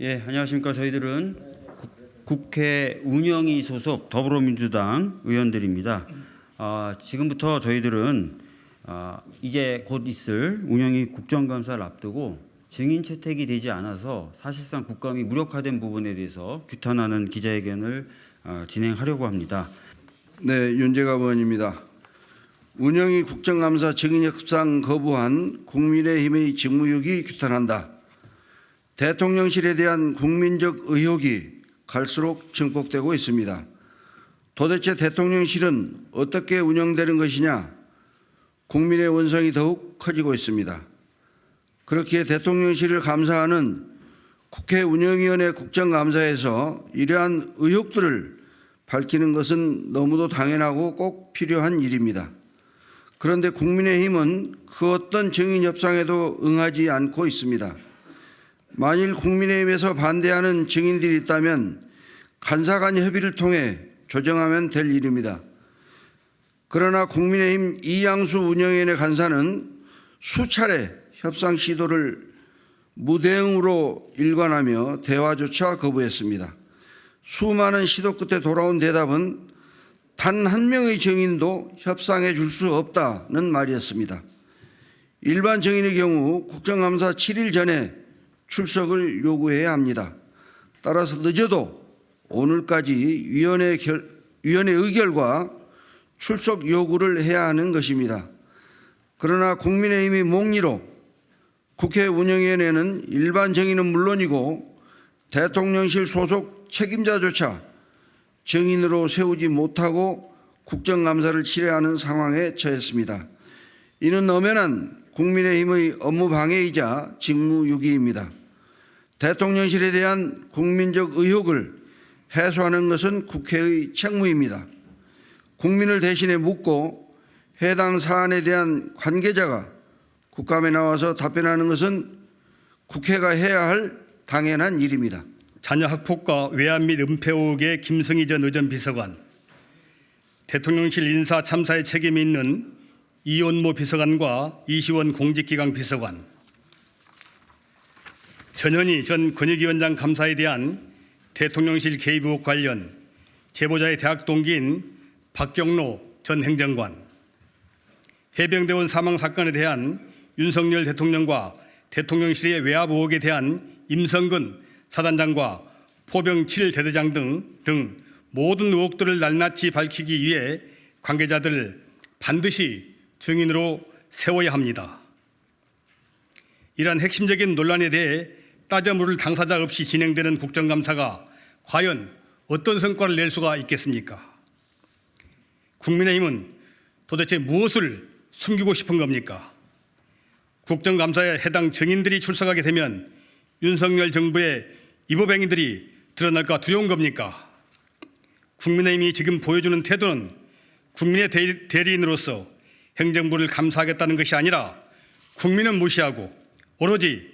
예, 안녕하십니까. 저희들은 국회 운영위 소속 더불어민주당 의원들입니다. 지금부터 저희들은 이제 곧 있을 운영위 국정감사를 앞두고 증인 채택이 되지 않아서 사실상 국감이 무력화된 부분에 대해서 규탄하는 기자회견을 진행하려고 합니다. 네, 윤재갑 의원입니다. 운영위 국정감사 증인 협상 거부한 국민의힘의 직무유기 규탄한다. 대통령실에 대한 국민적 의혹이 갈수록 증폭되고 있습니다. 도대체 대통령실은 어떻게 운영되는 것이냐? 국민의 원성이 더욱 커지고 있습니다. 그렇기에 대통령실을 감사하는 국회 운영위원회 국정감사에서 이러한 의혹들을 밝히는 것은 너무도 당연하고 꼭 필요한 일입니다. 그런데 국민의힘은 그 어떤 증인 협상에도 응하지 않고 있습니다. 만일 국민의힘에서 반대하는 증인들이 있다면 간사 간 협의를 통해 조정하면 될 일입니다. 그러나 국민의힘 이양수 운영위원회 간사는 수차례 협상 시도를 무대응으로 일관하며 대화조차 거부했습니다. 수많은 시도 끝에 돌아온 대답은 단 한 명의 증인도 협상해 줄 수 없다는 말이었습니다. 일반 증인의 경우 국정감사 7일 전에 출석을 요구해야 합니다. 따라서 늦어도 오늘까지 위원회 의결과 출석 요구를 해야 하는 것입니다. 그러나 국민의힘이 몽리로 국회 운영위원회는 일반 증인은 물론이고 대통령실 소속 책임자조차 증인으로 세우지 못하고 국정감사를 치러하는 상황에 처했습니다. 이는 엄연한 국민의힘의 업무 방해이자 직무유기입니다. 대통령실에 대한 국민적 의혹을 해소하는 것은 국회의 책무입니다. 국민을 대신해 묻고 해당 사안에 대한 관계자가 국감에 나와서 답변하는 것은 국회가 해야 할 당연한 일입니다. 자녀 학폭과 외압 및 은폐 의혹의 김승희 전 의전 비서관, 대통령실 인사 참사에 책임이 있는 이원모 비서관과 이시원 공직기강 비서관, 전현희 전 권익위원장 감사에 대한 대통령실 개입 의혹 관련 제보자의 대학 동기인 박경로 전 행정관, 해병대원 사망 사건에 대한 윤석열 대통령과 대통령실의 외압 의혹에 대한 임성근 사단장과 포병 7대대장 등 모든 의혹들을 낱낱이 밝히기 위해 관계자들을 반드시 증인으로 세워야 합니다. 이러한 핵심적인 논란에 대해 따져 물을 당사자 없이 진행되는 국정감사가 과연 어떤 성과를 낼 수가 있겠습니까? 국민의힘은 도대체 무엇을 숨기고 싶은 겁니까? 국정감사에 해당 증인들이 출석하게 되면 윤석열 정부의 이보뱅이들이 드러날까 두려운 겁니까? 국민의힘이 지금 보여주는 태도는 국민의 대리인으로서 행정부를 감사하겠다는 것이 아니라 국민은 무시하고 오로지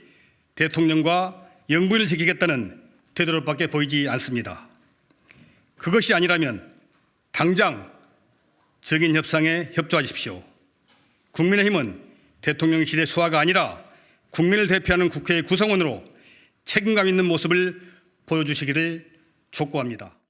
대통령과 영부인을 지키겠다는 태도로밖에 보이지 않습니다. 그것이 아니라면 당장 증인 협상에 협조하십시오. 국민의힘은 대통령실의 수하가 아니라 국민을 대표하는 국회의 구성원으로 책임감 있는 모습을 보여주시기를 촉구합니다.